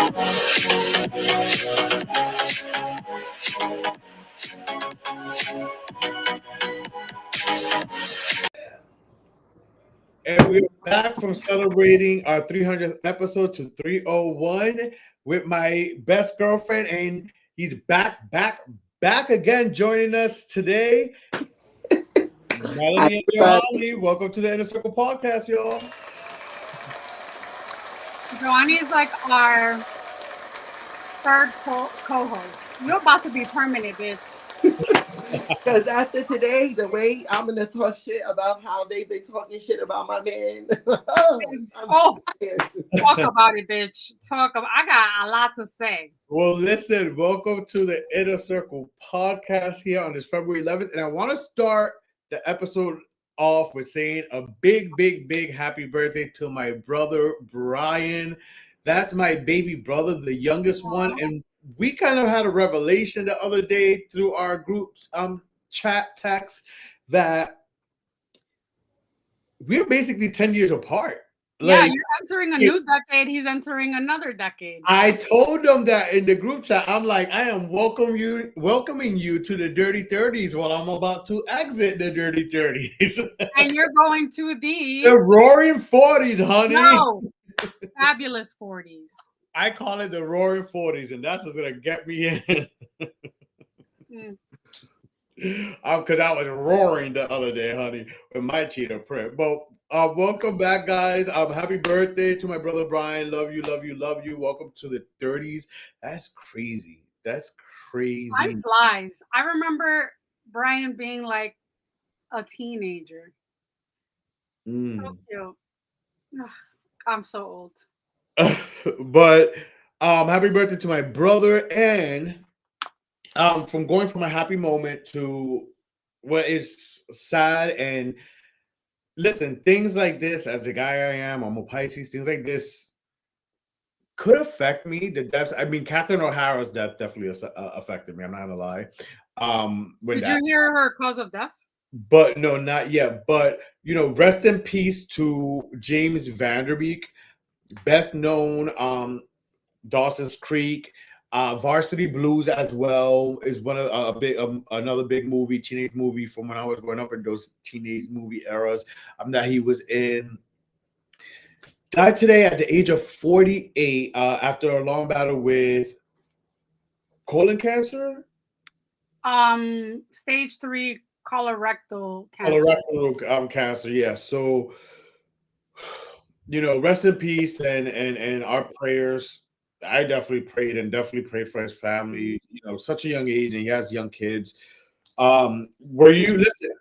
And we're back from celebrating our 300th episode to 301 with my best girlfriend, and he's back again joining us today. Hi, Melanie and everybody. Johanny, welcome to the Inner Circle Podcast, y'all. Joanny is like our third co-host. You're about to be permanent, bitch. Because after today, the way I'm gonna talk shit about how they've been talking shit about my man. Oh, talk about it, bitch. I got a lot to say. Well, listen, welcome to the Inner Circle Podcast here on this February 11th. And I want to start the episode off with saying a big happy birthday to my brother, Brian. That's my baby brother, the youngest one. And we kind of had a revelation the other day through our group chat text that we're basically 10 years apart. Yeah, you're entering a new decade. He's entering another decade. I told them that in the group chat. I'm like, I am welcoming you to the dirty 30s while I'm about to exit the dirty 30s. And you're going to the roaring 40s, honey. No, fabulous 40s. I call it the roaring 40s, and that's what's gonna get me in. Because I was roaring the other day, honey, with my cheetah print. But welcome back, guys. Happy birthday to my brother Brian. Love you. Welcome to the 30s. That's crazy. Time flies. I remember Brian being like a teenager. So cute. Ugh, I'm so old. But happy birthday to my brother, and from going from a happy moment to what is sad. And listen, things like this, as the guy I am, I'm a Pisces, things like this could affect me. The deaths, I mean, Catherine O'Hara's death definitely affected me. I'm not gonna lie. Did you hear her cause of death? But no, not yet. But rest in peace to James Vanderbeek, best known Dawson's Creek, Varsity Blues as well is one of another big movie, teenage movie from when I was growing up in those teenage movie eras that he was in. Died today at the age of 48 after a long battle with colon cancer. Stage 3 colorectal cancer. Colorectal cancer, yes. So, rest in peace and our prayers. I definitely prayed for his family. Such a young age, and he has young kids. Listen,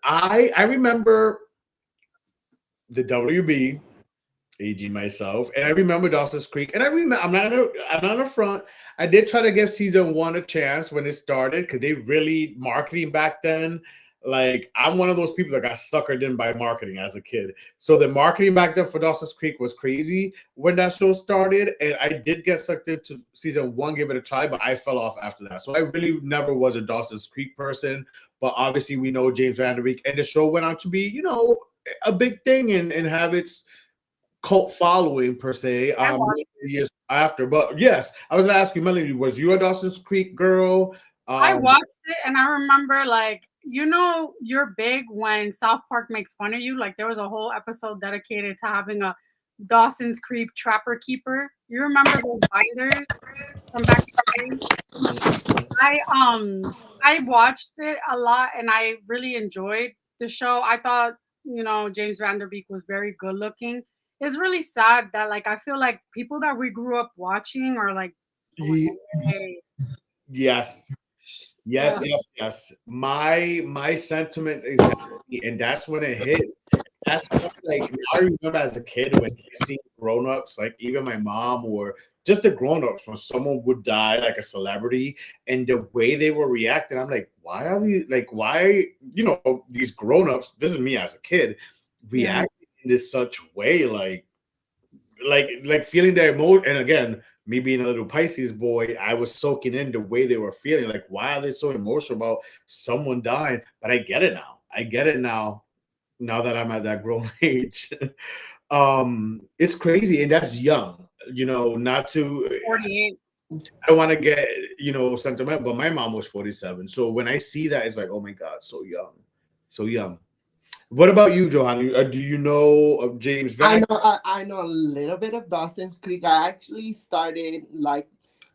I remember the WB, aging myself, and I remember Dawson's Creek, and I'm not a front. I did try to give season 1 a chance when it started because they really marketing back then. Like, I'm one of those people that got suckered in by marketing as a kid. So the marketing back then for Dawson's Creek was crazy when that show started. And I did get sucked into season 1, give it a try, but I fell off after that. So I really never was a Dawson's Creek person. But obviously we know James Vanderbeek, and the show went on to be, a big thing and have its cult following per se years after. But yes, I was gonna ask you, Melanie, was you a Dawson's Creek girl? I watched it, and I remember, like, you're big when South Park makes fun of you. Like, there was a whole episode dedicated to having a Dawson's Creek trapper keeper. You remember those binders from back in the day? I watched it a lot, and I really enjoyed the show. I thought, James Vanderbeek was very good looking. It's really sad that, like, I feel like people that we grew up watching are like, Yes. My sentiment exactly, and that's when it hits. That's like, I remember as a kid when I see grown-ups, like even my mom or just the grown-ups, when someone would die, like a celebrity, and the way they were reacting, I'm like, why these grown-ups, this is me as a kid, reacting in this such way, like feeling their emotion. And again, me being a little Pisces boy, I was soaking in the way they were feeling. Like, why are they so emotional about someone dying? But I get it now. Now that I'm at that grown age. It's crazy, and that's young. Not to. 48. I don't want to get sentimental, but my mom was 47. So when I see that, it's like, oh my god, so young, so young. What about you, Johanna? Do you know of James Van? I know a little bit of Dawson's Creek. I actually started like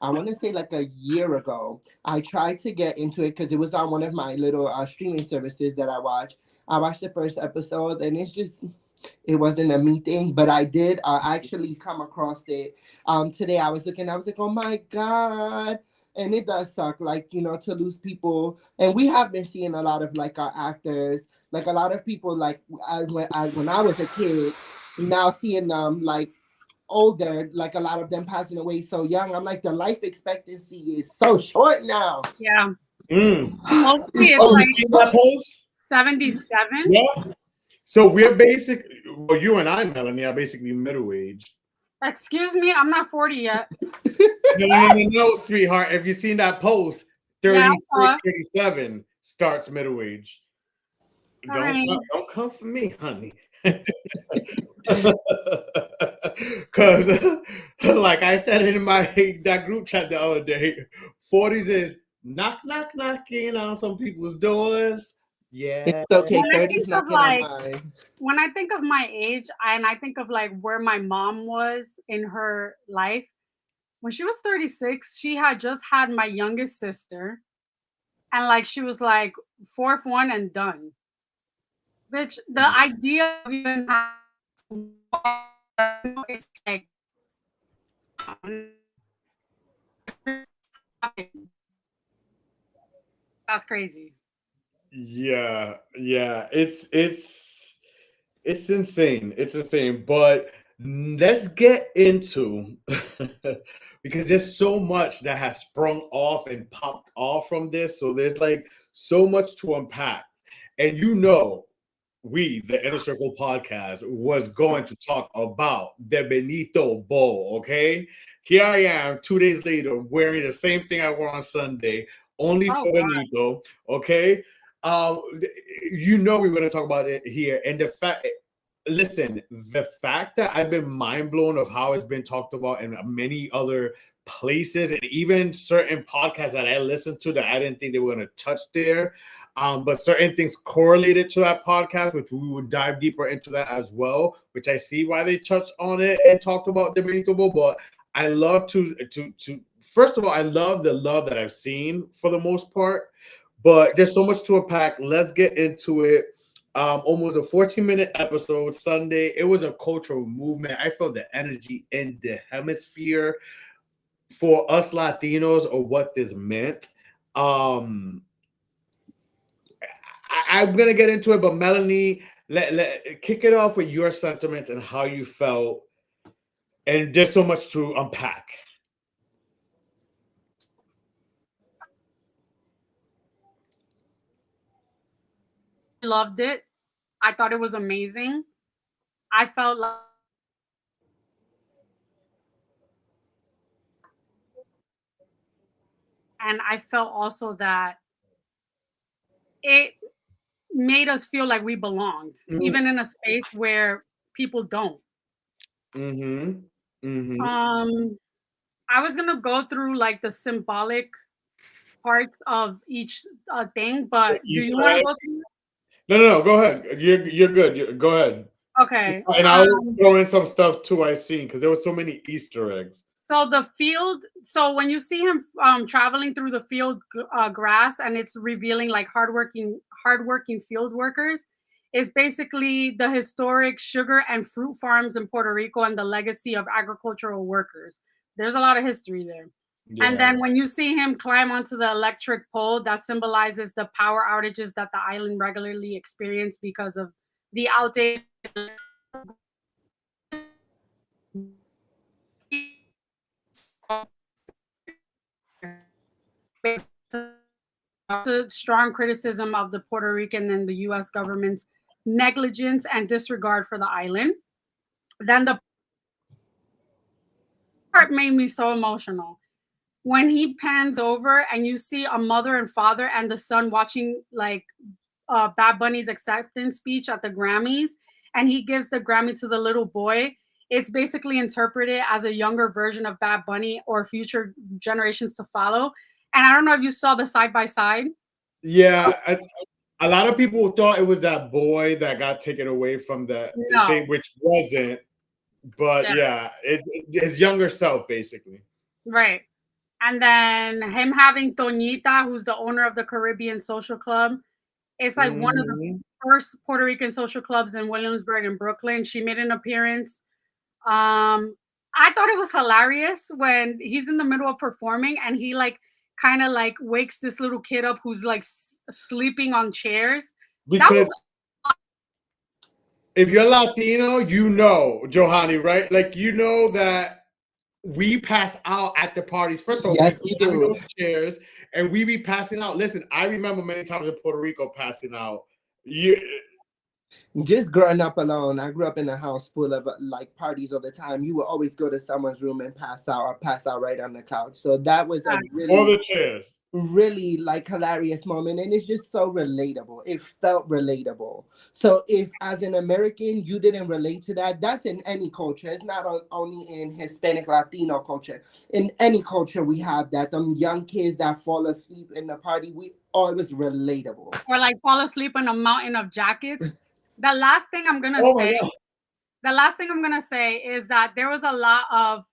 I want to say like a year ago. I tried to get into it because it was on one of my little streaming services that I watch. I watched the first episode and it wasn't a me thing, but I did actually come across it. Today I was looking, I was like, oh my god. And it does suck, like, to lose people. And we have been seeing a lot of like our actors, like a lot of people, like when I was a kid, now seeing them like older, like a lot of them passing away so young. I'm like, the life expectancy is so short now. Yeah. Mostly it's you like see that post? 77. Yeah. So we're basically, well, you and I, Melanie, are basically middle age. Excuse me, I'm not 40 yet. No, sweetheart. If you've seen that post, 36, 37 starts middle age. Don't come for me, honey. Because, like I said in that group chat the other day, 40s is knocking on some people's doors. Yeah. It's okay. 30's knocking on mine. When I think of my age and I think of like where my mom was in her life, when she was 36, she had just had my youngest sister. And like she was like fourth one and done. Bitch, the idea of even it's like that's crazy. Yeah, it's insane. It's insane. But let's get into because there's so much that has sprung off and popped off from this. So there's like so much to unpack. And we, the Inner Circle podcast, was going to talk about the Benito Bowl. Okay, here I am 2 days later wearing the same thing I wore on Sunday, only for Benito. Okay, we're going to talk about it here, and the fact. Listen, the fact that I've been mind blown of how it's been talked about in many other places, and even certain podcasts that I listened to that I didn't think they were going to touch there. But certain things correlated to that podcast, which we would dive deeper into that as well, which I see why they touched on it and talked about the Benito Bowl. But I love to first of all, I love the love that I've seen for the most part. But there's so much to unpack. Let's get into it. Almost a 14-minute episode Sunday. It was a cultural movement. I felt the energy in the hemisphere for us Latinos or what this meant. I'm gonna get into it, but Melanie, let kick it off with your sentiments and how you felt. And there's so much to unpack. Loved it. I thought it was amazing. I felt like and I felt also that it made us feel like we belonged, even in a space where people don't. I was gonna go through like the symbolic parts of each thing, but do you want to go through? No. Go ahead. You're good. Go ahead. Okay. And I'll throw in some stuff too I seen because there was so many Easter eggs. So the field. So when you see him traveling through the field grass, and it's revealing like hardworking field workers, is basically the historic sugar and fruit farms in Puerto Rico and the legacy of agricultural workers. There's a lot of history there. Yeah. And then when you see him climb onto the electric pole, that symbolizes the power outages that the island regularly experiences because of the outage. The strong criticism of the Puerto Rican and the U.S. government's negligence and disregard for the island. Then the part made me so emotional. When he pans over and you see a mother and father and the son watching like Bad Bunny's acceptance speech at the Grammys, and he gives the Grammy to the little boy, it's basically interpreted as a younger version of Bad Bunny or future generations to follow. And I don't know if you saw the side by side. Yeah, a lot of people thought it was that boy that got taken away from the No. thing, which wasn't. But Yeah. yeah, it's his younger self, basically. Right. And then him having Toñita, who's the owner of the Caribbean Social Club. It's like one of the Mhm. first Puerto Rican social clubs in Williamsburg and Brooklyn. She made an appearance. I thought it was hilarious when he's in the middle of performing and he like kind of like wakes this little kid up who's like sleeping on chairs. That was Because if you're Latino, you know, Johanny, right? Like you know that we pass out at the parties. First of all, we Yes, we find do. those chairs and we be passing out. Listen, I remember many times in Puerto Rico passing out. You, Just growing up alone, I grew up in a house full of like parties all the time. You would always go to someone's room and pass out or pass out right on the couch. So that was a all really, the chairs. really like hilarious moment. And it's just so relatable. It felt relatable. So if as an American, you didn't relate to that, that's in any culture. It's not only in Hispanic Latino culture. In any culture, we have that. Them young kids that fall asleep in the party, we always relatable. or like fall asleep in a mountain of jackets. The last thing I'm gonna Oh my say, god. the last thing I'm gonna say is that there was a lot of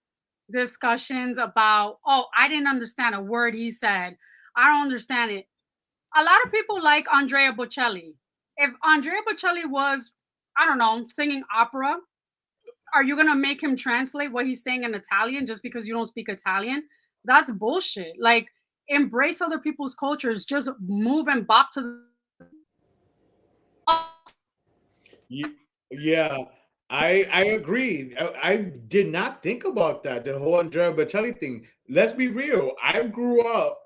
discussions about, oh, I didn't understand a word he said. I don't understand it. A lot of people like Andrea Bocelli. If Andrea Bocelli was, I don't know, singing opera, are you gonna make him translate what he's saying in Italian just because you don't speak Italian? That's bullshit. Like, embrace other people's cultures. Just move and bop to the. Yeah, I agree. I did not think about that. The whole Andrea Bocelli thing. Let's be real. I grew up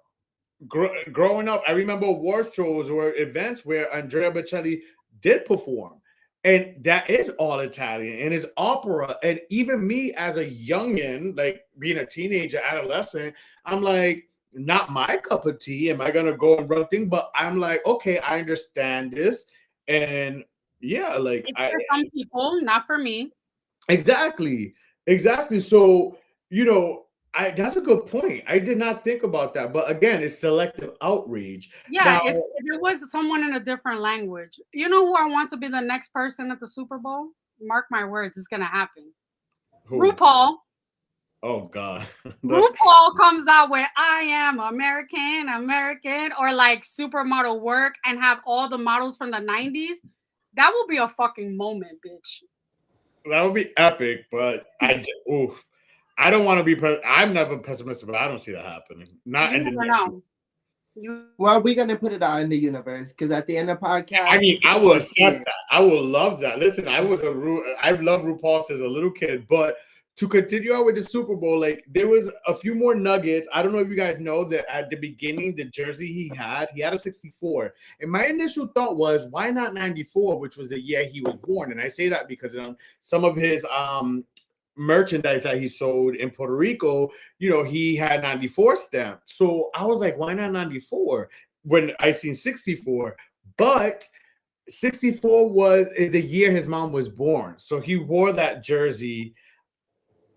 growing up. I remember award shows or events where Andrea Bocelli did perform, and that is all Italian and it's opera. And even me as a youngin, like being a teenager, adolescent, I'm like, not my cup of tea. Am I gonna go and run thing? But I'm like, okay, I understand this, and yeah, like It's I for some people, not for me. exactly, exactly. So I that's a good point. I did not think about that, but again, it's selective outrage. Yeah, Now, it's if it was someone in a different language. You know who I want to be the next person at the Super Bowl? Mark my words, it's gonna happen. who? RuPaul. Oh God, that's RuPaul comes out with "I am American, American," or like supermodel work and have all the models from the 90s. That will be a fucking moment, bitch. that would be epic. But oof, I don't want to be. I'm never pessimistic, but I don't see that happening. Not You in the never near future. know. You Well, we're gonna put it out in the universe because at the end of the I podcast, mean, I will we'll see accept it. that. I will love that. Listen, I've loved RuPaul since a little kid, but to continue on with the Super Bowl, like there was a few more nuggets. I don't know if you guys know that at the beginning, the jersey he had a 64. And my initial thought was, why not 94, which was the year he was born? And I say that because some of his merchandise that he sold in Puerto Rico, he had 94 stamped. So I was like, why not 94? When I seen 64. But 64 is the year his mom was born. So he wore that jersey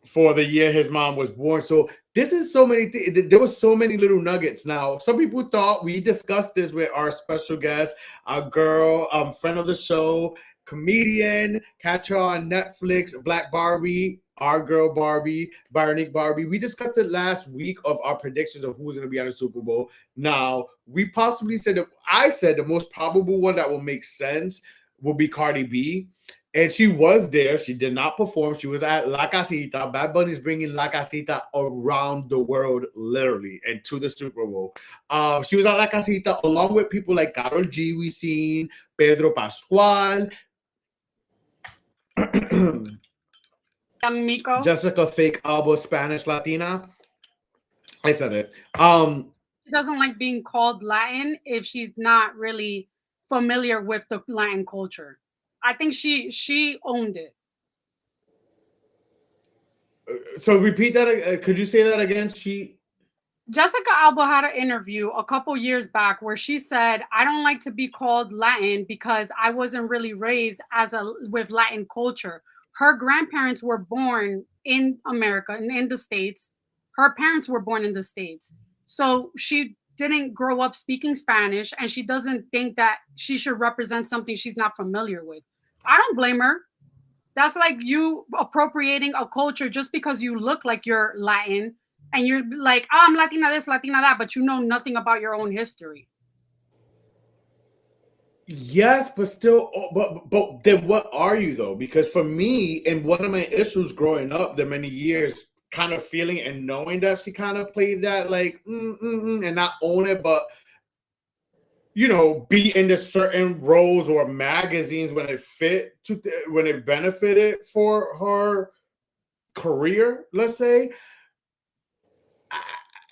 for the year his mom was born. So this is so many things. There was so many little nuggets. Now, some people thought we discussed this with our special guest, our girl, friend of the show, comedian, catch her on Netflix, Black Barbie, our girl Barbie, Bionic Barbie. We discussed it last week of our predictions of who's going to be on the Super Bowl. Now, we possibly said that I said the most probable one that will make sense will be Cardi B. And she was there. She did not perform. She was at La Casita. Bad Bunny's bringing La Casita around the world, literally, and to the Super Bowl. She was at La Casita along with people like Karol G. We seen Pedro Pascual, Miko. Jessica Fake Alba, Spanish Latina. I said it. She doesn't like being called Latin if she's not really familiar with the Latin culture. I think she owned it. So repeat that. Could you say that again? Jessica Alba had an interview a couple years back where she said, "I don't like to be called Latin because I wasn't really raised with Latin culture." Her grandparents were born in America and in the States. Her parents were born in the States. So she didn't grow up speaking Spanish, and she doesn't think that she should represent something she's not familiar with. I don't blame her. That's like you appropriating a culture just because you look like you're Latin and you're like, oh, I'm Latina this, Latina that, but you know nothing about your own history. Yes, but still, but then what are you though? Because for me, and one of my issues growing up, the many years, kind of feeling and knowing that she kind of played that like and not own it, but be in the certain roles or magazines when it when it benefited for her career, let's say.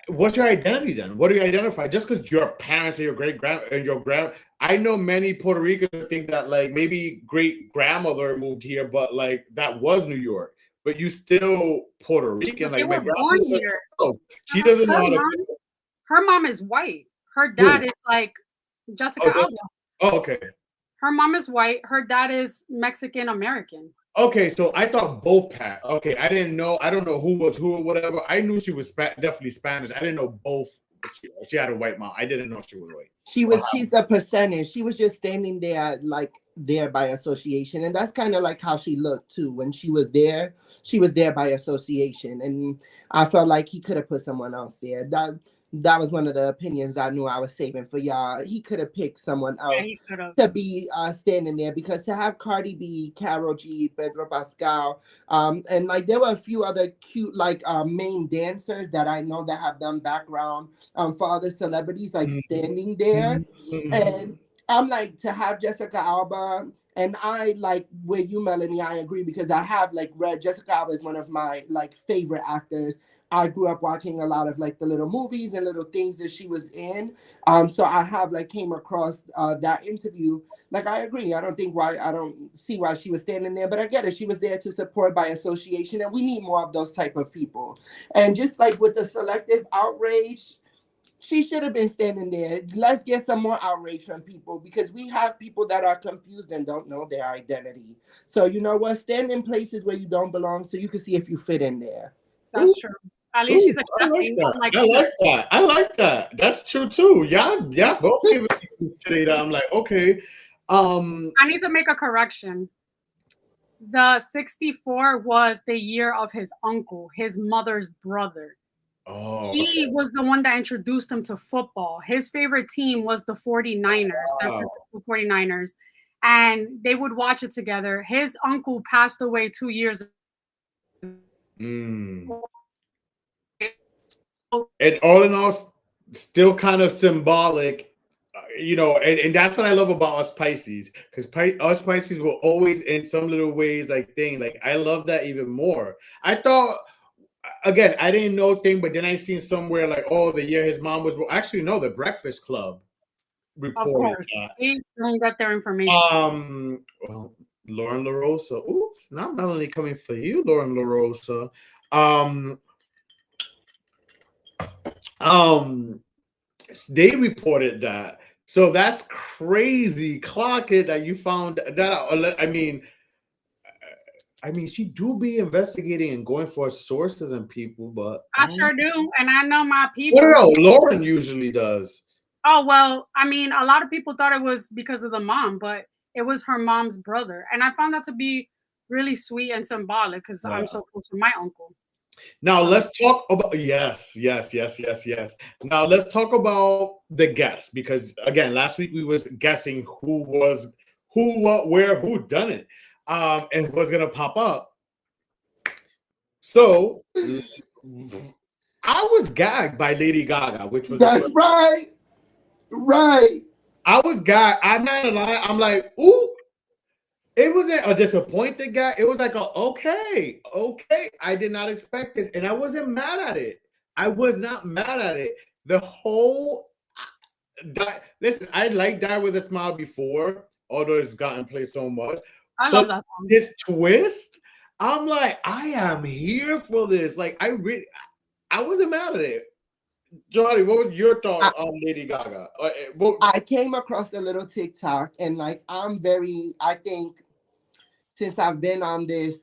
What's your identity then? What do you identify? Just because your parents or your great grand and your grand, I know many Puerto Ricans think that like maybe great grandmother moved here, but like that was New York. But you still Puerto Rican. But they Like my were born grandmother says, here. oh, she doesn't know how to. Her mom is white. Her dad is like Jessica Alba. Oh, okay. Her mom is white. Her dad is Mexican American. Okay, so I thought both Pat. Okay, I didn't know. I don't know who was who or whatever. I knew she was definitely Spanish. I didn't know both. She had a white mom. I didn't know she was white. She's a percentage. She was just standing there like there by association, and that's kind of like how she looked too when she was there. She was there by association, and I felt like he could have put someone else there. That was one of the opinions I knew I was saving for y'all. He could have picked someone else to be standing there, because to have Cardi B, Karol G, Pedro Pascal, and like there were a few other cute like main dancers that I know that have done background for other celebrities like standing there, and I'm like, to have Jessica Alba. And I like with you, Melanie, I agree, because I have like read Jessica Alba is one of my like favorite actors. I grew up watching a lot of like the little movies and little things that she was in. So I have like came across that interview. Like I agree. I don't see why she was standing there, but I get it. She was there to support by association, and we need more of those type of people. And just like with the selective outrage, she should have been standing there. Let's get some more outrage from people, because we have people that are confused and don't know their identity. So you know what? Stand in places where you don't belong so you can see if you fit in there. That's true. At least she's accepting. I like that. That's true too. Yeah, both give it today that I'm like, okay. I need to make a correction. The 64 was the year of his uncle, his mother's brother. Oh, he was the one that introduced him to football. His favorite team was the 49ers, San Francisco 49ers, and they would watch it together. His uncle passed away 2 years ago. And all in all, still kind of symbolic, and that's what I love about us Pisces, because us Pisces will always, in some little ways, like thing. Like I love that even more. I thought, again, I didn't know thing, but then I seen somewhere like, oh, the year his mom was actually no, the Breakfast Club reported. Of course, please don't get their information. Well, Lauren LaRosa. Oops, not Melanie coming for you, Lauren LaRosa. They reported that. So that's crazy. Clock it that you found that. I mean, she do be investigating and going for sources and people, but I sure do, and I know my people. No, Lauren usually does. Oh well, I mean, a lot of people thought it was because of the mom, but it was her mom's brother, and I found that to be really sweet and symbolic because I'm so close to my uncle. Now let's talk about yes. Now let's talk about the guest, because again, last week we was guessing who, what, where, who done it, and what's gonna pop up. So I was gagged by Lady Gaga, which was right. I was gagged. I'm not gonna lie. I'm like, ooh. It wasn't a disappointed guy. It was like okay. I did not expect this, and I wasn't mad at it. I was not mad at it. The whole listen, I liked Die With a Smile before, although it's gotten played so much. I love that song. This twist, I'm like, I am here for this. Like I wasn't mad at it. Johnny, what was your thoughts on Lady Gaga? I came across a little TikTok and like I think since I've been on this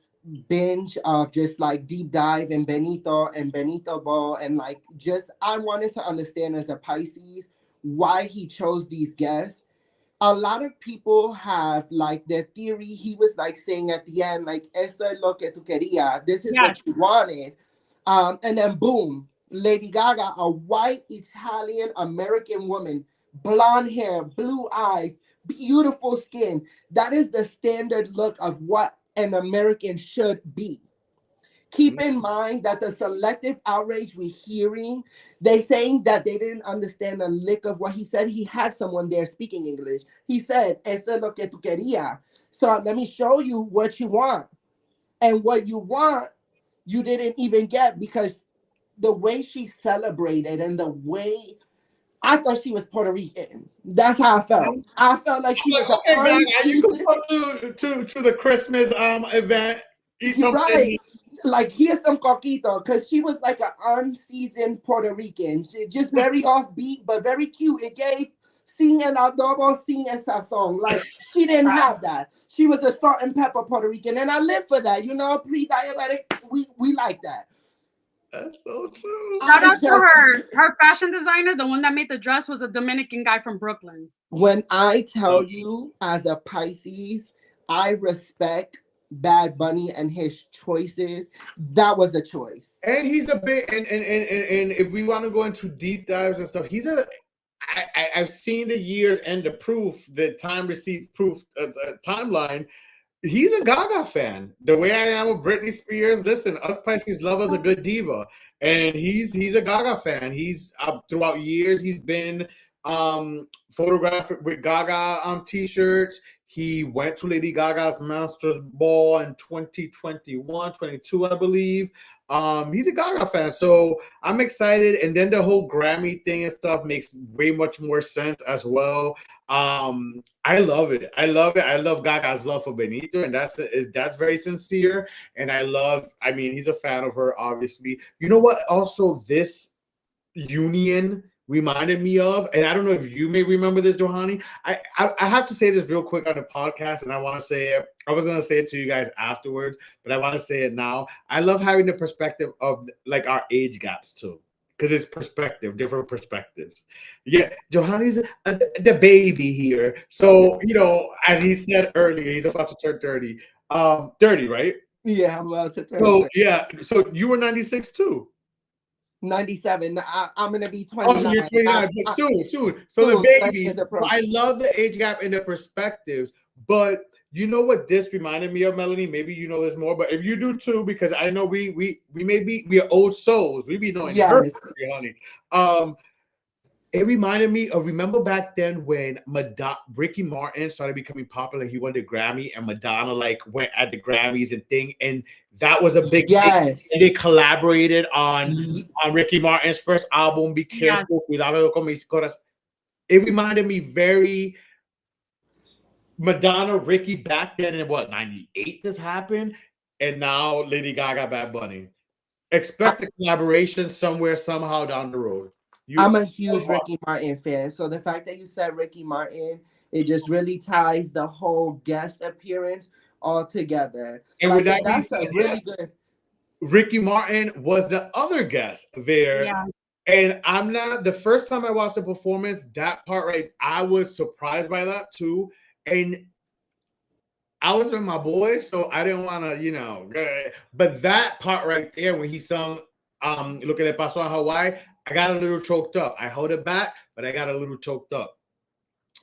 binge of just like deep dive in Benito Ball and like just I wanted to understand as a Pisces why he chose these guests. A lot of people have like their theory. He was like saying at the end, like, "Eso es lo que tú querías. This is what Yes. you wanted." And then boom, Lady Gaga, a white Italian American woman, blonde hair, blue eyes, beautiful skin. That is the standard look of what an American should be. Keep in mind that the selective outrage we're hearing, they saying that they didn't understand a lick of what he said. He had someone there speaking English. He said, "Eso es lo que tú querías." So let me show you what you want. And what you want, you didn't even get because the way she celebrated and the way I thought she was Puerto Rican. That's how I felt. I felt like she was Okay, an Gaga, you unseasoned. can come to the Christmas event, eat You're something. right. Like here's some coquito because she was like an unseasoned Puerto Rican. She just very offbeat, but very cute. It gave sing el adobo, sing el sazon. Like she didn't have that. She was a salt and pepper Puerto Rican, and I live for that. You know, pre-diabetic, we like that. That's so true. Shout I out to just her fashion designer. The one that made the dress was a Dominican guy from Brooklyn. when I tell Okay. you as a Pisces, I respect Bad Bunny and his choices. That was a choice. And he's a bit, and if we want to go into deep dives and stuff, I've seen the years and the proof, the time received proof timeline. He's a Gaga fan. The way I am with Britney Spears. Listen, us Pisces love us a good diva, and he's a Gaga fan. He's throughout years he's been photographed with Gaga t-shirts. He went to Lady Gaga's Masters Ball in 2021, 22, I believe. He's a Gaga fan, so I'm excited. And then the whole Grammy thing and stuff makes way much more sense as well. I love it. I love it. I love Gaga's love for Benito, and that's very sincere. And I mean, he's a fan of her, obviously. You know what? Also, this union reminded me of, and I don't know if you may remember this, Johanny. I have to say this real quick on the podcast, and I want to say it. I was going to say it to you guys afterwards, but I want to say it now. I love having the perspective of like our age gaps too, because it's perspective, different perspectives. Yeah, Johanny's the baby here, so as he said earlier, he's about to turn 30. 30, right? Yeah, I'm about to turn So yeah, so you were 96 too. 97. I'm gonna be Oh, 29. so you're 29, but soon. So the soon, baby. is So approaching. I love the age gap and the perspectives, but you know what this reminded me of, Melanie? Maybe you know this more, but if you do too, because I know we are old souls. We be knowing her, Yes. honey. It reminded me of, remember back then when Ricky Martin started becoming popular, he won the Grammy, and Madonna like went at the Grammys and thing, and that was a big thing. Yes. And they collaborated on Ricky Martin's first album, Be Careful, Cuidado con mis coras. It reminded me very Madonna, Ricky back then in what, 98 this happened, and now Lady Gaga, Bad Bunny. Expect a collaboration somewhere, somehow down the road. I'm a huge Ricky Martin fan. So the fact that you said Ricky Martin, it just really ties the whole guest appearance all together. And like, with that being that's said, a really good. Ricky Martin was the other guest there. Yeah. And I'm not, the first time I watched the performance, that part, right, I was surprised by that too. And I was with my boys, so I didn't want to, but that part right there when he sung Lo que le pasó a Hawaii, I got a little choked up. I held it back, but I got a little choked up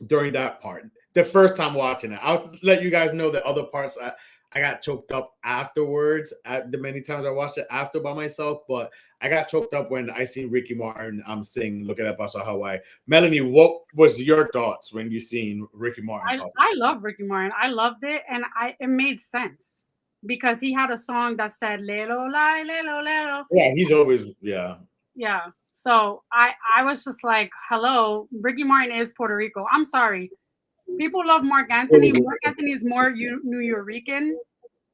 during that part. The first time watching it. I'll let you guys know the other parts I got choked up afterwards. The many times I watched it after by myself, but I got choked up when I seen Ricky Martin sing Look at That Paso Hawaii. Melanie, what was your thoughts when you seen Ricky Martin? I love Ricky Martin. I loved it, and it made sense because he had a song that said "Lelo lai, lelo lelo." Yeah, he's always Yeah. So I was just like, hello, Ricky Martin is Puerto Rico. I'm sorry. People love Mark Anthony. Mark Anthony is more New Yorican.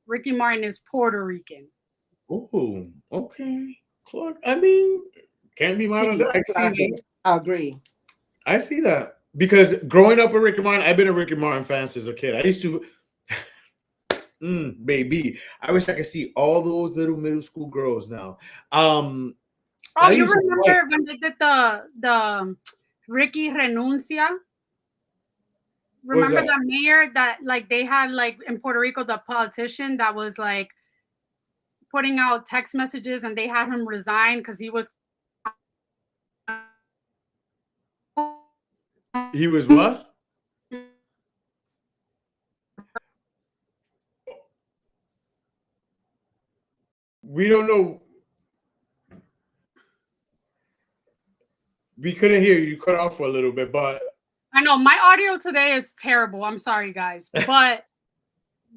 Ricky Martin is Puerto Rican. Oh, okay. Clark, I mean, Can't be mad at that. I see that. I agree. I see that. Because growing up with Ricky Martin, I've been a Ricky Martin fan since a kid. I used to baby. I wish I could see all those little middle school girls now. Oh, you remember when they did the Ricky Renuncia? Remember the mayor that like they had like in Puerto Rico, the politician that was like putting out text messages and they had him resign because he was what? We don't know. We couldn't hear you. You cut off for a little bit, but I know my audio today is terrible. I'm sorry, guys, but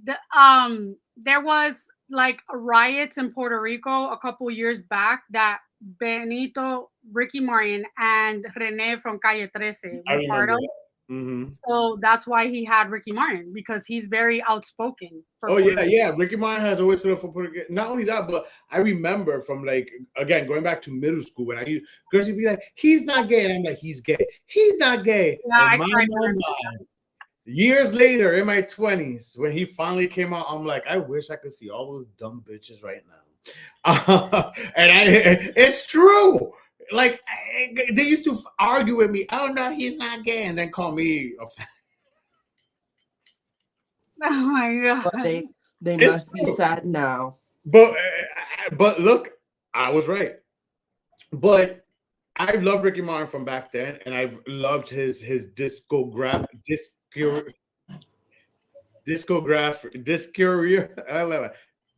there was like riots in Puerto Rico a couple years back that Benito, Ricky Martin, and Rene from Calle 13 were part of. Mm-hmm. So that's why he had Ricky Martin, because he's very outspoken. Yeah. Ricky Martin has always stood up for Puerto Rico. Not only that, but I remember from like again going back to middle school when girls would be like, "He's not gay," and I'm like, "He's gay. He's not gay." Yeah, years later, in my 20s, when he finally came out, I'm like, I wish I could see all those dumb bitches right now. It's true. Like they used to argue with me. Oh no, he's not gay, and then call me a fan. Oh my god! But they must be sad now. But look, I was right. But I've loved Ricky Martin from back then, and I've loved his discograph.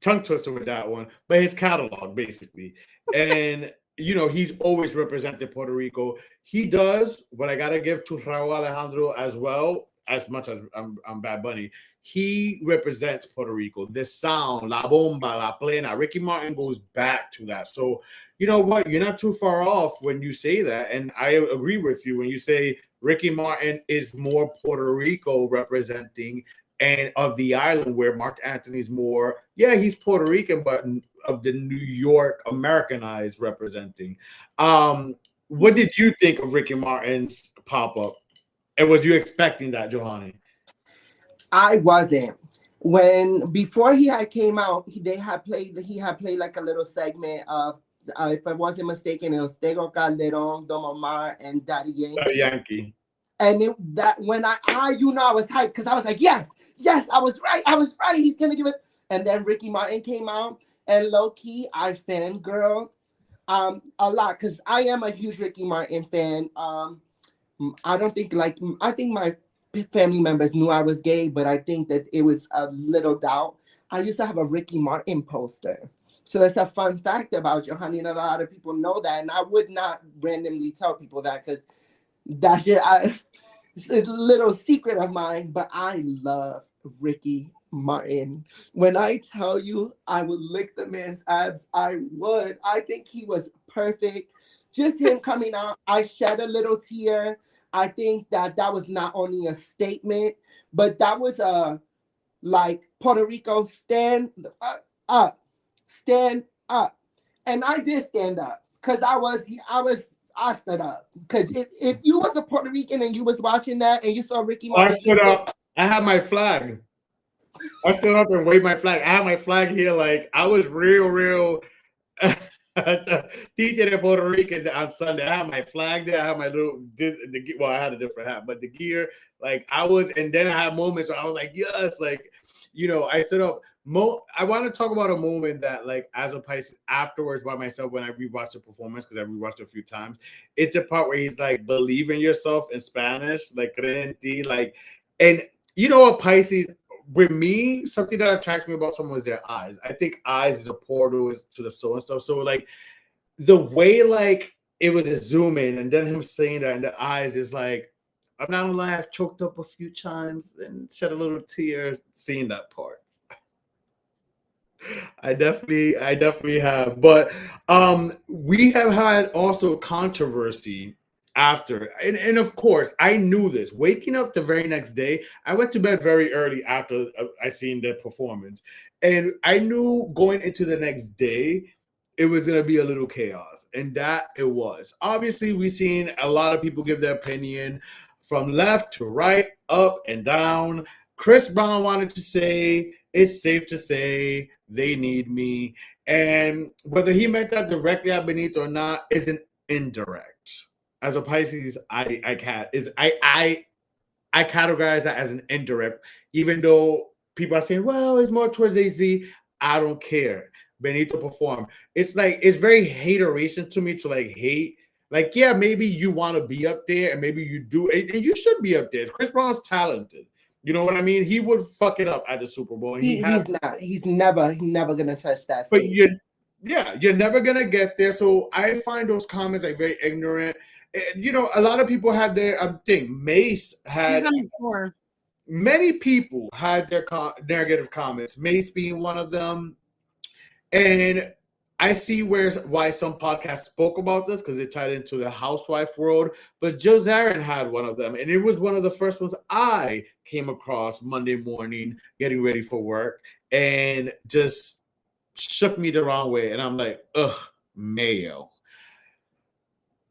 Tongue twister with that one, but his catalog basically, and he's always represented Puerto Rico. He does, but I gotta give to Raúl Alejandro as well. As much as I'm Bad Bunny, he represents Puerto Rico. This sound, la bomba, la plena. Ricky Martin goes back to that. So you know what? You're not too far off when you say that, and I agree with you when you say Ricky Martin is more Puerto Rico representing. And of the island, where Mark Anthony's more, he's Puerto Rican, but of the New York Americanized representing. What did you think of Ricky Martin's pop-up? And was you expecting that, Johanny? I wasn't. Before he had came out, he had played like a little segment of, if I wasn't mistaken, it was Tego Calderon, Don Omar, and Daddy Yankee. And I was hyped because I was like, yes, I was right. He's gonna give it. And then Ricky Martin came out, and low key, I fangirled a lot because I am a huge Ricky Martin fan. I think my family members knew I was gay, but I think that it was a little doubt. I used to have a Ricky Martin poster. So that's a fun fact about Johanny, and a lot of people know that. And I would not randomly tell people that because that's it's a little secret of mine, but I love Ricky Martin. When I tell you I would lick the man's abs, I would. I think he was perfect. Just him coming out, I shed a little tear. I think that was not only a statement, but that was a like Puerto Rico stand up. And I did stand up because I stood up. Because if you was a Puerto Rican and you was watching that and you saw Ricky Martin, I stood up. I had my flag. I stood up and waved my flag. I had my flag here, like I was real Títere Puerto Rican on Sunday. I had my flag there. I had my I had a different hat, but the gear, like I was, and then I had moments where I was like, yes, like, I stood up. I want to talk about a moment that, like, as a Pisces, afterwards by myself when I rewatched the performance, because I rewatched it a few times. It's the part where he's like, believe in yourself in Spanish, like, cree en ti, like, and you know what, Pisces, with me, something that attracts me about someone is their eyes. I think eyes is a portal to the soul and stuff. So, like, the way, like, it was a zoom in and then him saying that in the eyes is like, I'm not gonna lie, I've choked up a few times and shed a little tear seeing that part. I definitely have. But we have had also controversy after, and of course I knew this. Waking up the very next day, I went to bed very early after I seen their performance, and I knew going into the next day it was going to be a little chaos, and that it was. Obviously, we've seen a lot of people give their opinion from left to right, up and down. Chris Brown wanted to say it's safe to say they need me, and whether he meant that directly at Benito or not is an indirect. As a Pisces, I categorize that as an indirect, even though people are saying, well, it's more towards AZ. I don't care. Benito performed. It's like, it's very hateration to me to like hate. Like, yeah, maybe you want to be up there and maybe you do, and you should be up there. Chris Brown's talented. You know what I mean? He would fuck it up at the Super Bowl. And He's not. He's never gonna touch that but stage. you're never gonna get there. So I find those comments like very ignorant. And, a lot of people had their thing. Mace had many people had their negative comments. Mace being one of them, and I see why some podcasts spoke about this because it tied into the housewife world. But Jill Zarin had one of them, and it was one of the first ones I came across Monday morning, getting ready for work, and just shook me the wrong way. And I'm like, ugh, mayo.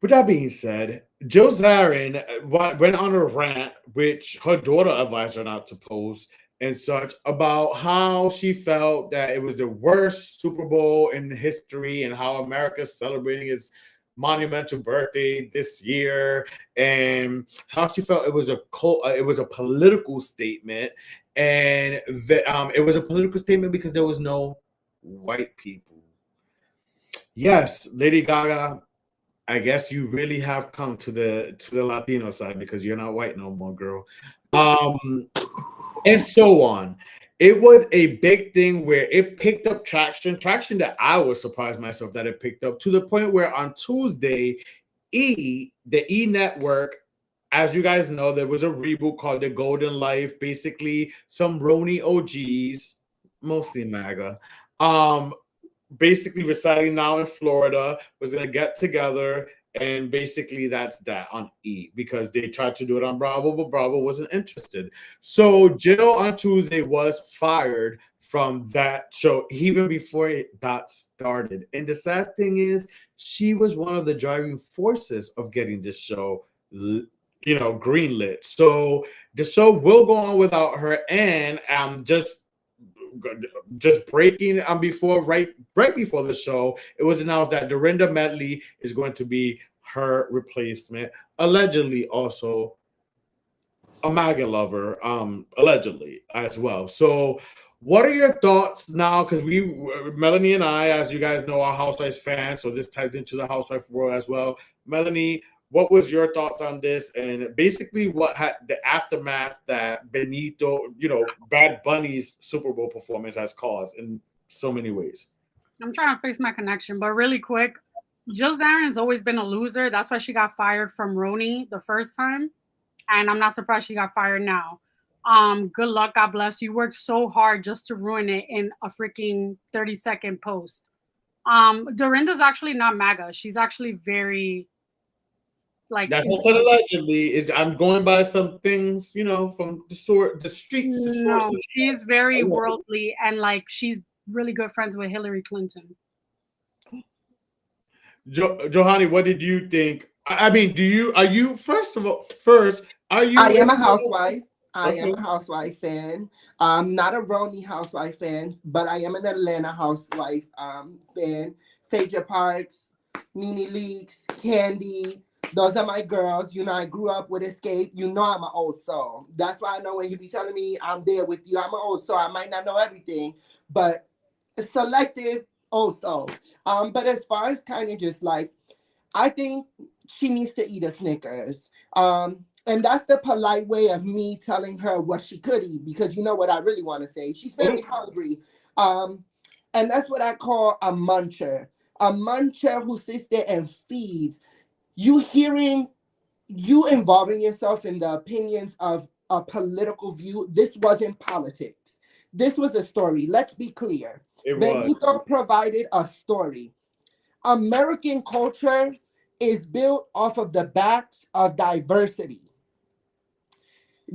With that being said, Jill Zarin went on a rant, which her daughter advised her not to post and such, about how she felt that it was the worst Super Bowl in history and how America's celebrating its monumental birthday this year, and how she felt it was a political statement, and it was a political statement because there was no white people. Yes, Lady Gaga, I guess you really have come to the Latino side because you're not white no more, girl. And so on. It was a big thing where it picked up traction that I was surprised myself that it picked up, to the point where on Tuesday, the E Network, as you guys know, there was a reboot called The Golden Life. Basically, some Roni OGs, mostly MAGA, basically residing now in Florida, was going to get together, and basically that's that on E, because they tried to do it on Bravo, but Bravo wasn't interested. So Jill on Tuesday was fired from that show even before it got started. And the sad thing is, she was one of the driving forces of getting this show, greenlit. So the show will go on without her, and just breaking right before the show, it was announced that Dorinda Medley is going to be her replacement, allegedly also a MAGA lover, allegedly as well. So what are your thoughts now? Because Melanie and I, as you guys know, are Housewives fans, so this ties into the Housewife world as well. Melanie, what was your thoughts on this, and basically what had the aftermath that Benito, Bad Bunny's Super Bowl performance has caused in so many ways? I'm trying to fix my connection, but really quick, Jill Zarin has always been a loser. That's why she got fired from Roni the first time, and I'm not surprised she got fired now. Good luck, God bless you. Worked so hard just to ruin it in a freaking 30-second post. Dorinda's actually not MAGA. She's actually very that's what said allegedly. I'm going by some things, from the streets. No, she's very worldly, and she's really good friends with Hillary Clinton. Johanny, what did you think? I mean, are you I am a housewife. I am a housewife fan. I'm not a Roni housewife fan, but I am an Atlanta housewife fan. Phaedra Parks, Nene Leakes, Candy. Those are my girls. I grew up with Escape. I'm an old soul. That's why I know when you be telling me I'm there with you, I'm an old soul. I might not know everything, but selective old soul. But as far as kind of just I think she needs to eat a Snickers. And that's the polite way of me telling her what she could eat, because you know what I really want to say. She's very hungry. And that's what I call a muncher. A muncher who sits there and feeds. You involving yourself in the opinions of a political view. This wasn't politics. This was a story. Let's be clear. Benito provided a story. American culture is built off of the backs of diversity.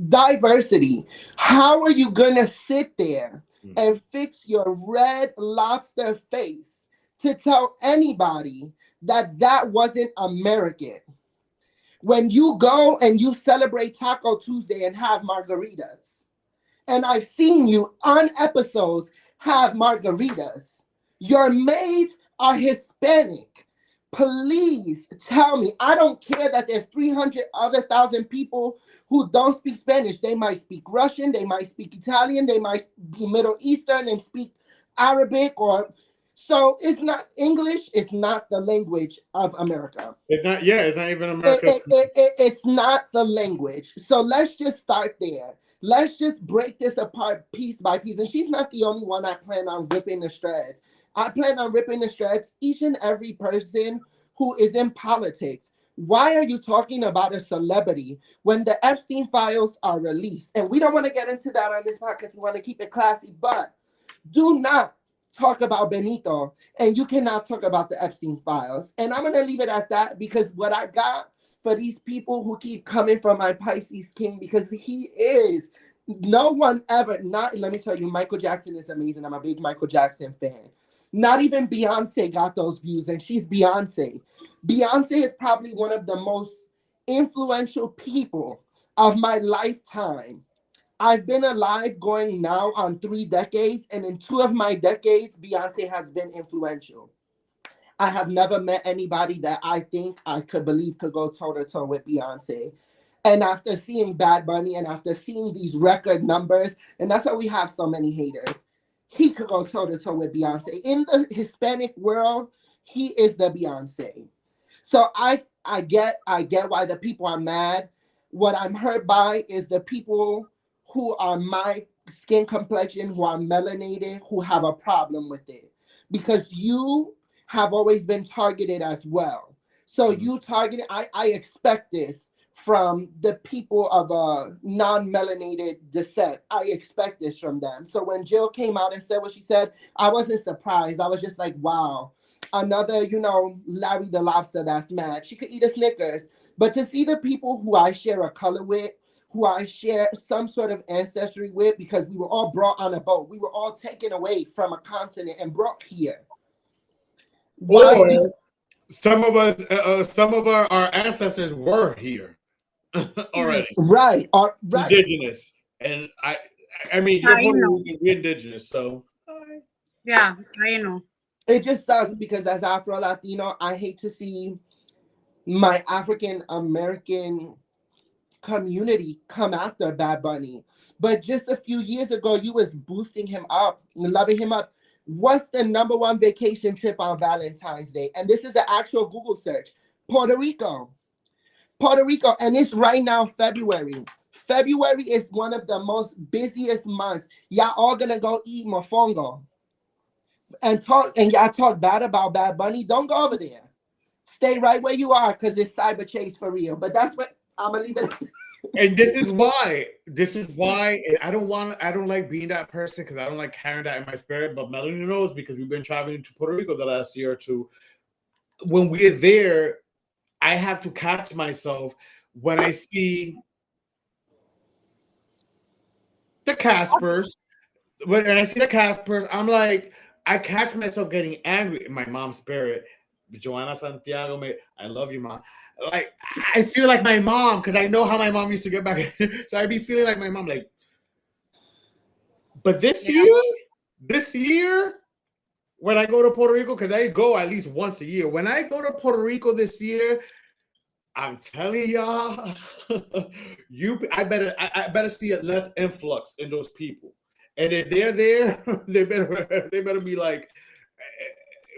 Diversity. How are you going to sit there and fix your red lobster face to tell anybody that that wasn't American. When you go and you celebrate Taco Tuesday and have margaritas, and I've seen you on episodes have margaritas, your maids are Hispanic. Please tell me. I don't care that there's 300 other thousand people who don't speak Spanish. They might speak Russian, they might speak Italian, they might be Middle Eastern and speak Arabic or so it's not English, it's not the language of America. It's not, yeah, it's not even America. It's not the language. So let's just start there. Let's just break this apart piece by piece. And she's not the only one I plan on ripping the shreds. I plan on ripping the shreds each and every person who is in politics. Why are you talking about a celebrity when the Epstein files are released? And we don't want to get into that on this podcast. We want to keep it classy, but do not talk about Benito, and you cannot talk about the Epstein files. And I'm going to leave it at that because what I got for these people who keep coming for my Pisces King, because he is, no one ever, not, let me tell you, Michael Jackson is amazing. I'm a big Michael Jackson fan. Not even Beyonce got those views, and she's Beyonce. Beyonce is probably one of the most influential people of my lifetime. I've been alive going now on 3 decades, and in 2 of my decades, Beyonce has been influential. I have never met anybody that I think I could believe could go toe-to-toe with Beyonce. And after seeing Bad Bunny and after seeing these record numbers, and that's why we have so many haters, he could go toe-to-toe with Beyonce. In the Hispanic world, he is the Beyonce. So I get why the people are mad. What I'm hurt by is the people who are my skin complexion, who are melanated, who have a problem with it. Because you have always been targeted as well. So you targeted, I expect this from the people of a non-melanated descent. I expect this from them. So when Jill came out and said what she said, I wasn't surprised. I was just like, wow, another, Larry the Lobster that's mad. She could eat a Snickers. But to see the people who I share a color with, who I share some sort of ancestry with, because we were all brought on a boat. We were all taken away from a continent and brought here. Or some of us, some of our ancestors were here already. Right. Indigenous. And I mean, you're Puerto Rican, we're indigenous, so. Yeah, I know. It just sucks because as Afro-Latino, I hate to see my African American community come after Bad Bunny. But just a few years ago, you was boosting him up, loving him up. What's the number 1 vacation trip on Valentine's Day? And this is the actual Google search. Puerto Rico. Puerto Rico. And it's right now February. February is one of the most busiest months. Y'all all gonna go eat mofongo. And y'all talk bad about Bad Bunny. Don't go over there. Stay right where you are because it's cyber chase for real. But that's what I'm gonna leave it. And this is why I don't like being that person because I don't like carrying that in my spirit. But Melanie knows because we've been traveling to Puerto Rico the last year or two. When we're there, I have to catch myself when I see the Caspers. When I see the Caspers, I'm like, I catch myself getting angry in my mom's spirit. Joanna Santiago, I love you, Mom. Like, I feel like my mom because I know how my mom used to get back. So I'd be feeling like my mom, like, but this year, when I go to Puerto Rico, because I go at least once a year. When I go to Puerto Rico this year, I'm telling y'all, I better see a less influx in those people. And if they're there, they better be like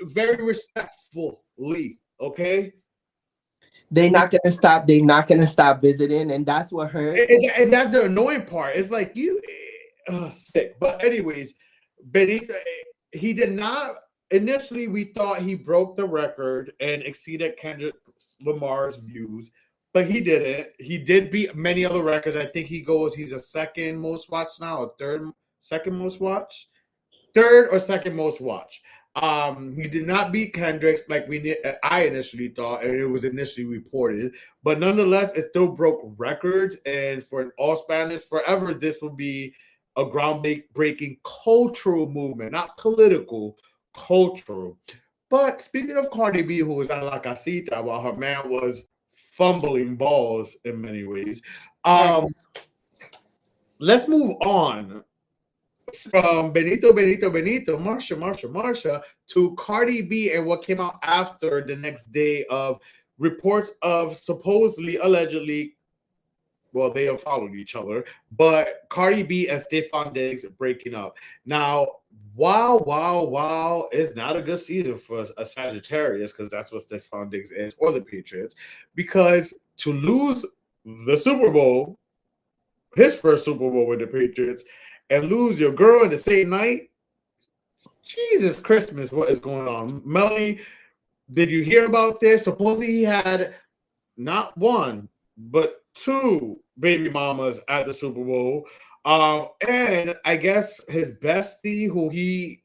very respectfully, okay? They're not gonna stop. They're not gonna stop visiting, and that's what hurts. And that's the annoying part. It's like sick. But anyways, Benito, he did not. Initially, we thought he broke the record and exceeded Kendrick Lamar's views, but he didn't. He did beat many other records. I think he's a second most watched now, or second most watched. Third or second most watched. He did not beat Kendrick's like I initially thought, and it was initially reported. But nonetheless, it still broke records. And for an all Spanish forever, this will be a groundbreaking cultural movement, not political, cultural. But speaking of Cardi B, who was at La Casita while her man was fumbling balls in many ways, And let's move on from Benito, Marsha, to Cardi B and what came out after the next day of reports of supposedly, allegedly, well, they have followed each other, but Cardi B and Steffon Diggs breaking up. Now, wow, it's not a good season for a Sagittarius because that's what Steffon Diggs is, or the Patriots, because to lose the Super Bowl, his first Super Bowl with the Patriots, and lose your girl in the same night, Jesus Christmas, what is going on? Melanie, did you hear about this? Supposedly he had not one, but two baby mamas at the Super Bowl. And I guess his bestie, who he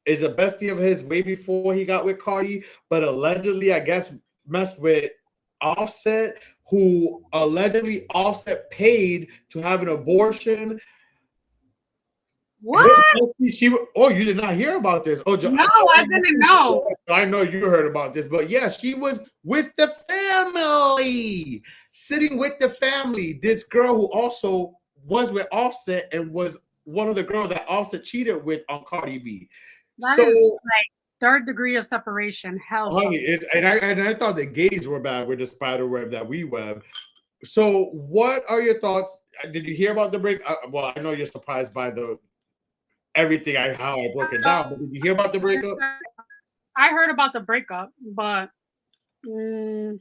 is a bestie of his way before he got with Cardi, but allegedly, I guess, messed with Offset, who allegedly Offset paid to have an abortion. What? Oh, you did not hear about this. Oh, No, I didn't know. I know you heard about this, but yeah, she was with the family, sitting with the family. This girl who also was with Offset and was one of the girls that Offset cheated with on Cardi B. That So, is like third degree of separation. Hell, honey, I thought the gays were bad with the spider web that we web. So, what are your thoughts? Did you hear about the break? Well, I know you're surprised by the everything how I broke it down, but did you hear about the breakup? I heard about the breakup, but I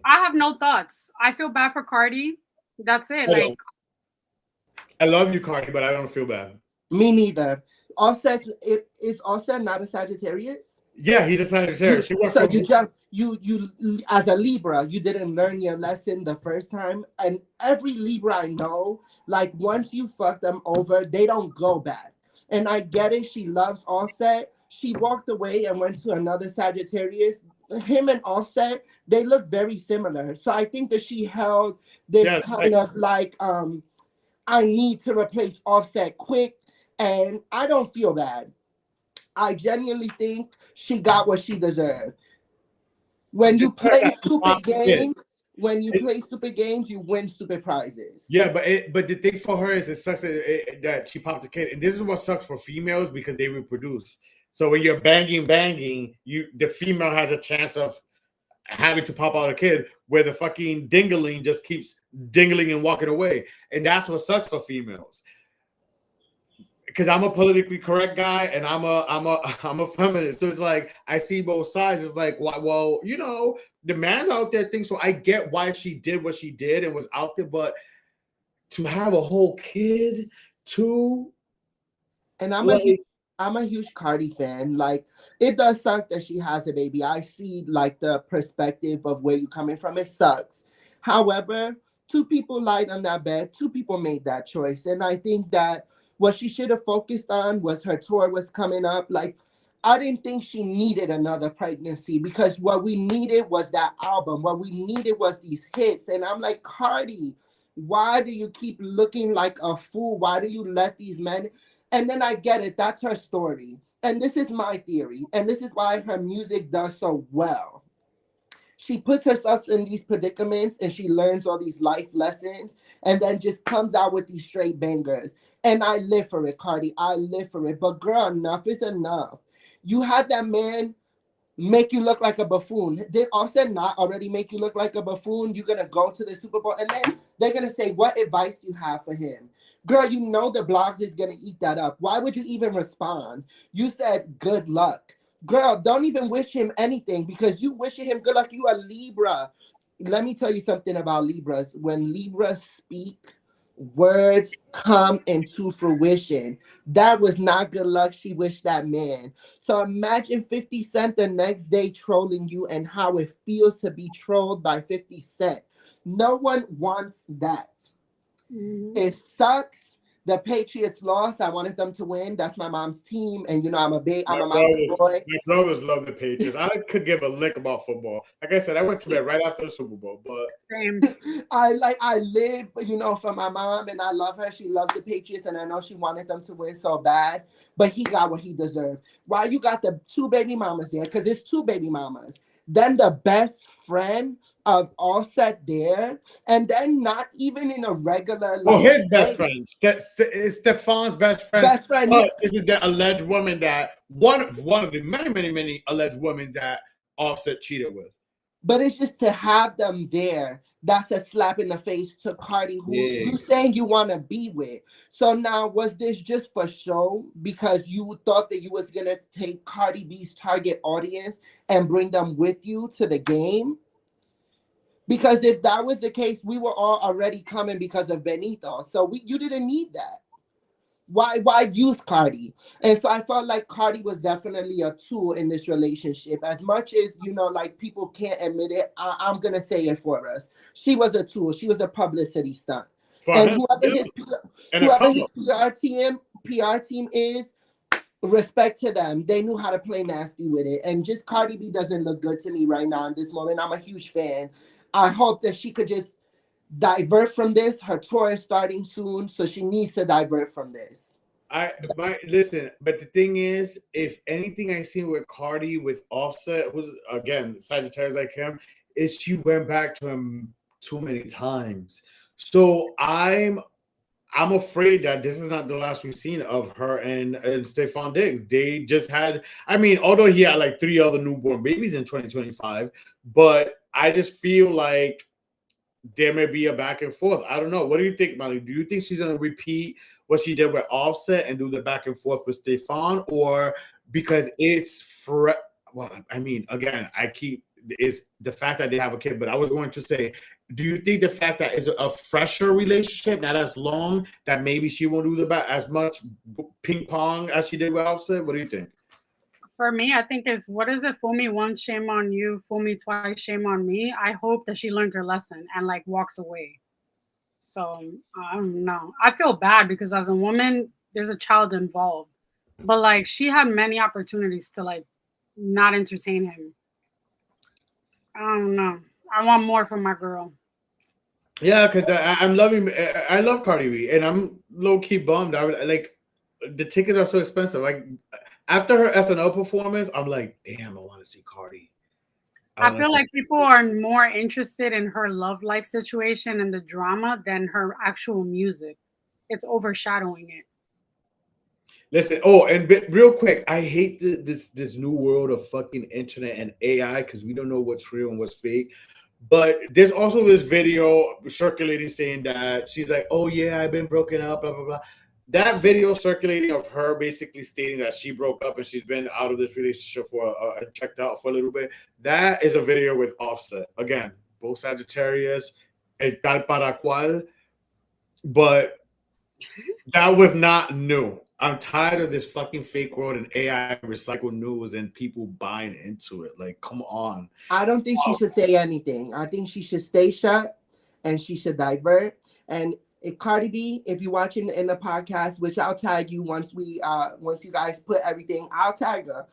have no thoughts. I feel bad for Cardi. That's it. Like, I love you, Cardi, but I don't feel bad. me neither. Offset, is Offset not a Sagittarius? Yeah, he's a Sagittarius. You as a Libra, you didn't learn your lesson the first time. And every Libra I know, like once you fuck them over, they don't go back. And I get it. She loves Offset. She walked away and went to another Sagittarius. Him and Offset, they look very similar. So I think that she held this of like, I need to replace Offset quick. And I don't feel bad. I genuinely think she got what she deserved. When you play stupid games, you win stupid prizes. Yeah, but the thing for her is it sucks that she popped a kid, and this is what sucks for females because they reproduce. So when you're banging, the female has a chance of having to pop out a kid, where the fucking dingling just keeps dingling and walking away, and that's what sucks for females. Because I'm a politically correct guy and I'm a feminist. So it's like I see both sides. It's like, well, the man's out there thinks so. I get why she did what she did and was out there, but to have a whole kid too. And I'm a huge Cardi fan. Like, it does suck that she has a baby. I see like the perspective of where you're coming from. It sucks. However, two people lied on that bed. Two people made that choice. And I think that what she should have focused on was her tour was coming up. Like, I didn't think she needed another pregnancy because what we needed was that album. What we needed was these hits. And I'm like, Cardi, why do you keep looking like a fool? Why do you let these men? And then I get it. That's her story. And this is my theory. And this is why her music does so well. She puts herself in these predicaments and she learns all these life lessons and then just comes out with these straight bangers. And I live for it, Cardi. I live for it. But girl, enough is enough. You had that man make you look like a buffoon. Did Offset not already make you look like a buffoon? You're going to go to the Super Bowl and then they're going to say, what advice do you have for him? Girl, you know the blogs is going to eat that up. Why would you even respond? You said good luck. Girl, don't even wish him anything because you wishing him good luck. You a Libra. Let me tell you something about Libras. When Libras speak, words come into fruition. That was not good luck. She wished that man. So imagine 50 Cent the next day trolling you and how it feels to be trolled by 50 Cent. No one wants that. Mm-hmm. It sucks The Patriots lost. I wanted them to win. That's my mom's team, and you know I'm My a mama's brothers, boy. my brothers love the Patriots. I could give a lick about football. Like I said, I went to bed right after the Super Bowl, but Same. I live, you know, for my mom, and I love her. She loves the Patriots, and I know she wanted them to win so bad. But he got what he deserved. Why you got the two baby mamas there? Because it's two baby mamas. Then the best friend of Offset there, and then not even in a regular well, like his best date. friend, is Steffon's best friend. Best friend, yeah. But this is the alleged woman that one of the many alleged women that Offset cheated with. But it's just to have them there. That's a slap in the face to Cardi, who Yeah. you saying you want to be with. So now, was this just for show because you thought that you was gonna take Cardi B's target audience and bring them with you to the game? Because if that was the case, we were all already coming because of Benito. So you didn't need that. Why use Cardi? And so I felt like Cardi was definitely a tool in this relationship. As much as, you know, like people can't admit it, I'm gonna say it for us. She was a tool. She was a publicity stunt. For And him, whoever yeah. his And a whoever his couple. PR team is, respect to them. They knew how to play nasty with it. And just Cardi B doesn't look good to me right now in this moment. I'm a huge fan. I hope that she could just divert from this. Her tour is starting soon, so she needs to divert from this. Listen, but the thing is, if anything I seen with Cardi with Offset, who's again Sagittarius like him, is she went back to him too many times. So I'm afraid that this is not the last we've seen of her and Stefon Diggs. They just had, I mean, although he had like 3 other newborn babies in 2025, but I just feel like there may be a back and forth. I don't know. What do you think, Molly? Do you think she's going to repeat what she did with Offset and do the back and forth with Stefon, or because well, I mean, again, is the fact that they have a kid, but I was going to say, do you think the fact that it's a fresher relationship, not as long, that maybe she won't do the back as much ping pong as she did with Offset? What do you think? For me, I think is what is it? Fool me once, shame on you. Fool me twice, shame on me. I hope that she learned her lesson and like walks away. So I don't know. I feel bad because as a woman, there's a child involved, but like she had many opportunities to like not entertain him. I don't know. I want more from my girl. Yeah, because I'm loving. I love Cardi B, and I'm low key bummed. I would like the tickets are so expensive. Like after her SNL performance, I'm like, damn, I want to see Cardi. I feel like people are more interested in her love life situation and the drama than her actual music. It's overshadowing it. Listen, oh, and real quick, I hate this new world of fucking internet and AI because we don't know what's real and what's fake. But there's also this video circulating saying that she's like, "Oh yeah, I've been broken up," blah blah blah. That video circulating of her basically stating that she broke up and she's been out of this relationship for checked out for a little bit. That is a video with Offset. Again, both Sagittarius, el tal para cual, but that was not new. I'm tired of this fucking fake world and AI recycle news and people buying into it. Like, come on. I don't think she should say anything. I think she should stay shut and she should divert. And if Cardi B, if you're watching in the podcast, which I'll tag you once you guys put everything, I'll tag her.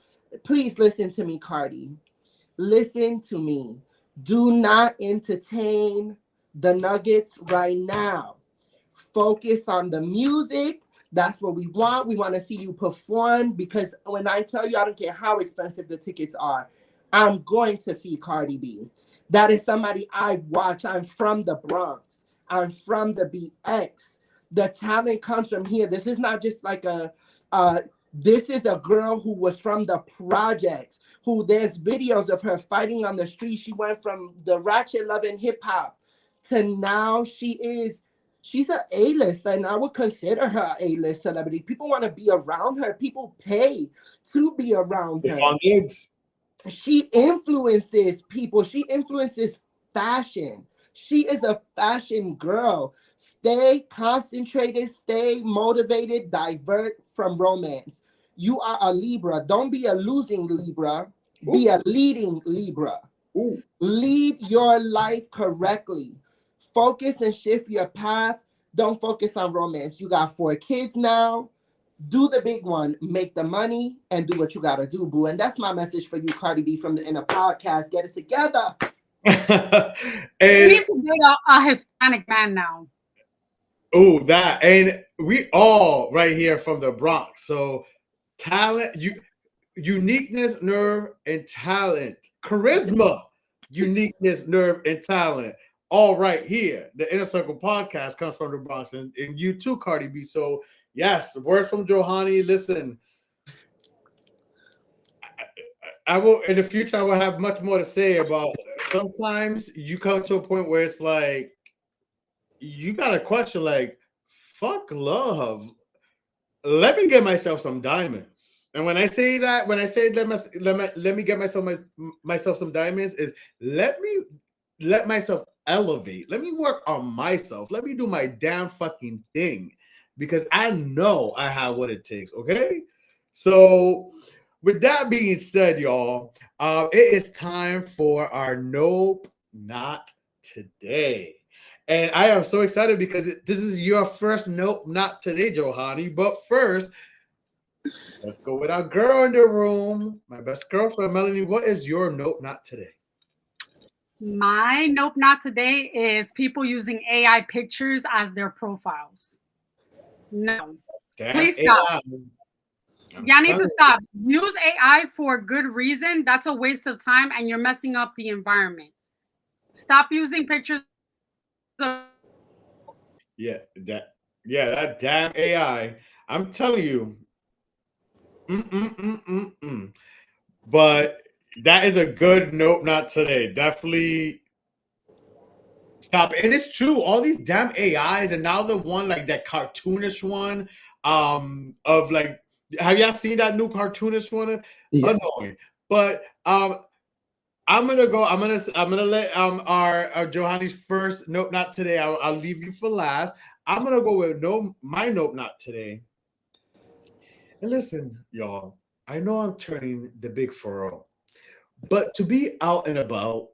Please listen to me, Cardi. Listen to me. Do not entertain the nuggets right now. Focus on the music. That's what we want. We want to see you perform because when I tell you, I don't care how expensive the tickets are, I'm going to see Cardi B. That is somebody I watch. I'm from the Bronx. I'm from the BX. The talent comes from here. This is not just like this is a girl who was from the projects, who there's videos of her fighting on the street. She went from the ratchet loving hip hop to now she's an A-list, and I would consider her an A-list celebrity. People want to be around her. People pay to be around her. She influences people. She influences fashion. She is a fashion girl. Stay concentrated, stay motivated, divert from romance. You are a Libra. Don't be a losing Libra. Be a leading Libra. Lead your life correctly. Focus and shift your path. Don't focus on romance. You got 4 kids now. Do the big one, make the money, and do what you gotta do, boo. And that's my message for you, Cardi B, from the In a Podcast. Get it together. He needs to date a Hispanic man now. Oh, that. And we all right here from the Bronx. So talent, uniqueness, nerve, and talent. Charisma, uniqueness, nerve, and talent. All right here. The Inner Circle podcast comes from the Bronx, and you too, Cardi B. So yes, words from Johanny. Listen, I will in the future. I will have much more to say about. Sometimes you come to a point where it's like you got a question like, "Fuck love." Let me get myself some diamonds. And when I say that, when I say let me get myself some diamonds, is let myself elevate. Let me work on myself. Let me do my damn fucking thing because I know I have what it takes. Okay. So with that being said, y'all, it is time for our Nope Not Today. And I am so excited because this is your first Nope Not Today, Johanny. But first, let's go with our girl in the room, my best girlfriend, Melanie. What is your Nope Not Today? My Nope Not Today is people using AI pictures as their profiles. No. Damn Please stop. AI. Y'all need to stop. Use AI for good reason. That's a waste of time and you're messing up the environment. Stop using pictures of that damn AI. I'm telling you. But that is a good Nope Not Today. Definitely stop. And it's true. All these damn AIs, and now the one like that cartoonish one, of like, have y'all seen that new cartoonish one? Yeah. Annoying. But I'm gonna let our Johanny's first Nope Not Today. I'll leave you for last. I'm gonna go with my Nope Not Today. And listen, y'all, I know I'm turning the big furrow, but to be out and about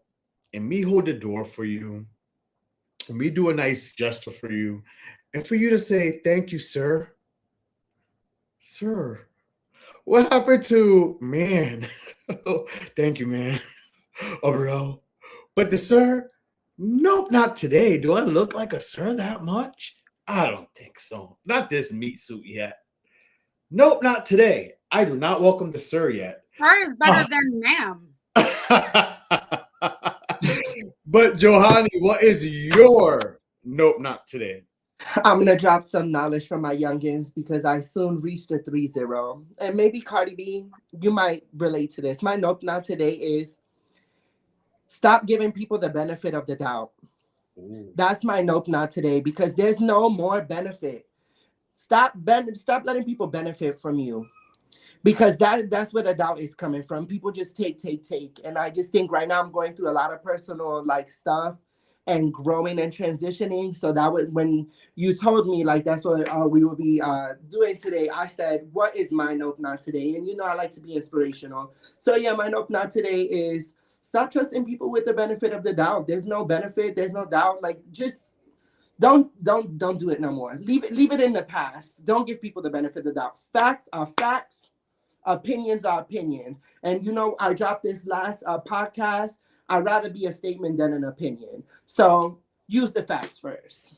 and me hold the door for you, and me do a nice gesture for you, and for you to say thank you, sir. Sir, what happened to man? Thank you, man. Oh, bro. But the sir, nope, not today. Do I look like a sir that much? I don't think so. Not this meat suit yet. Nope, not today. I do not welcome the sir yet. Sir is better than ma'am. But Johanny, what is your Nope Not Today? I'm going to drop some knowledge from my youngins because I soon reached a 3-0. And maybe Cardi B, you might relate to this. My Nope Not Today is stop giving people the benefit of the doubt. Ooh. That's my Nope Not Today because there's no more benefit. Stop letting people benefit from you because that's where the doubt is coming from. People just take. And I just think right now I'm going through a lot of personal like stuff and growing and transitioning. So that was when you told me like that's what we will be doing today. I said, what is my Nope Not Today? And you know I like to be inspirational. So yeah, my Nope Not Today is stop trusting people with the benefit of the doubt. There's no benefit. There's no doubt. Like just don't do it no more. Leave it in the past. Don't give people the benefit of the doubt. Facts are facts. Opinions are opinions. And you know, I dropped this last podcast. I'd rather be a statement than an opinion. So use the facts first.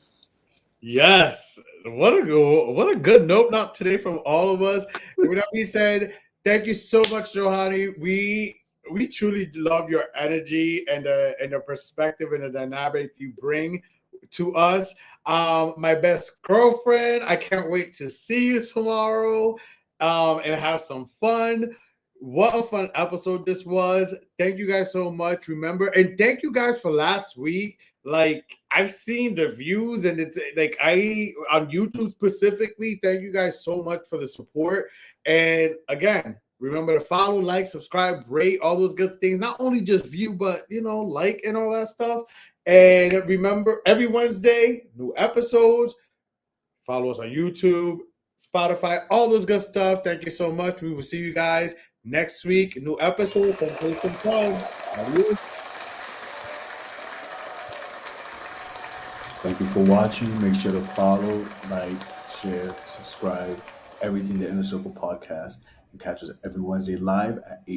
Yes. What a good Nope Not Today from all of us. With that being said, thank you so much, Johanny. We truly love your energy and the perspective and the dynamic you bring to us. My best girlfriend, I can't wait to see you tomorrow and have some fun. What a fun episode this was. Thank you guys so much. Remember, and thank you guys for last week. Like, I've seen the views, and it's like on YouTube specifically. Thank you guys so much for the support. And again, remember to follow, like, subscribe, rate, all those good things. Not only just view, but like and all that stuff. And remember, every Wednesday, new episodes. Follow us on YouTube, Spotify, all those good stuff. Thank you so much. We will see you guys next week. New episode. Some fun. Thank you for watching. Make sure to follow, like, share, subscribe, everything the Inner Circle podcast, and catch us every Wednesday live at 8